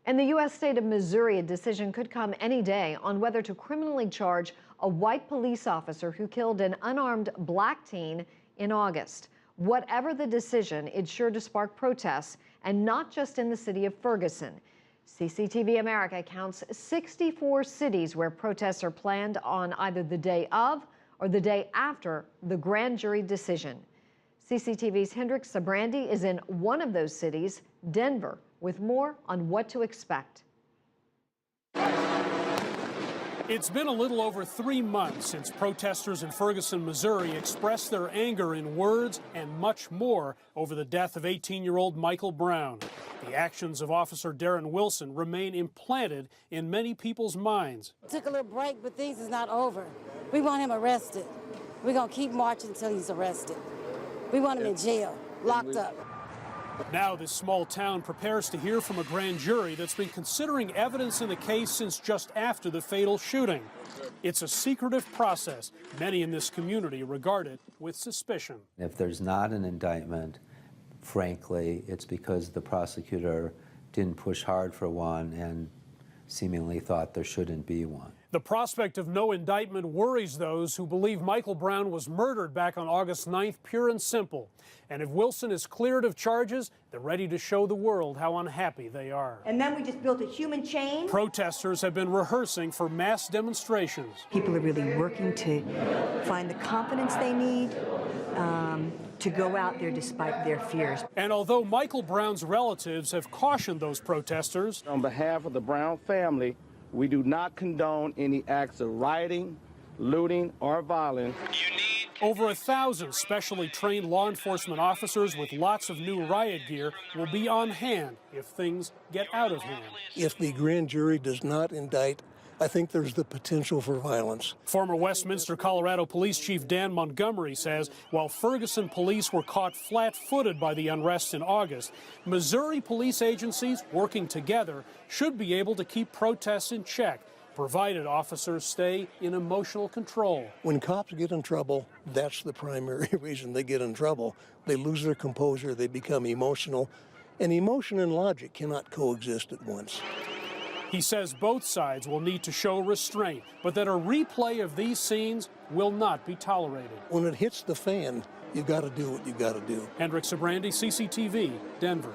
In the U.S. state of Missouri, a decision could come any day on whether to criminally charge a white police officer who killed an unarmed black teen in August. Whatever the decision, it's sure to spark protests, and not just in the city of Ferguson. CCTV America counts 64 cities where protests are planned on either the day of or the day after the grand jury decision. CCTV's Hendrik Sybrandy is in one of those cities, Denver, with more on what to expect. It's been a little over 3 months since protesters in Ferguson, Missouri expressed their anger in words and much more over the death of 18-year-old Michael Brown. The actions of Officer Darren Wilson remain implanted in many people's minds. Took a little break, but things is not over. We want him arrested. We're going to keep marching until he's arrested. We want him in jail, locked up. Now this small town prepares to hear from a grand jury that's been considering evidence in the case since just after the fatal shooting. It's a secretive process. Many in this community regard it with suspicion. If there's not an indictment, frankly, it's because the prosecutor didn't push hard for one and seemingly thought there shouldn't be one. The prospect of no indictment worries those who believe Michael Brown was murdered back on August 9th, pure and simple. And if Wilson is cleared of charges, they're ready to show the world how unhappy they are. And then we just built a human chain. Protesters have been rehearsing for mass demonstrations. People are really working to find the confidence they need to go out there despite their fears. And although Michael Brown's relatives have cautioned those protesters, on behalf of the Brown family, we do not condone any acts of rioting, looting, or violence. Over 1,000 specially trained law enforcement officers with lots of new riot gear will be on hand if things get out of hand. If the grand jury does not indict, I think there's the potential for violence. Former Westminster, Colorado Police Chief Dan Montgomery says while Ferguson police were caught flat-footed by the unrest in August, Missouri police agencies working together should be able to keep protests in check, provided officers stay in emotional control. When cops get in trouble, that's the primary reason they get in trouble. They lose their composure, they become emotional, and emotion and logic cannot coexist at once. He says both sides will need to show restraint, but that a replay of these scenes will not be tolerated. When it hits the fan, you got to do what you got to do. Hendrik Sybrandy, CCTV, Denver.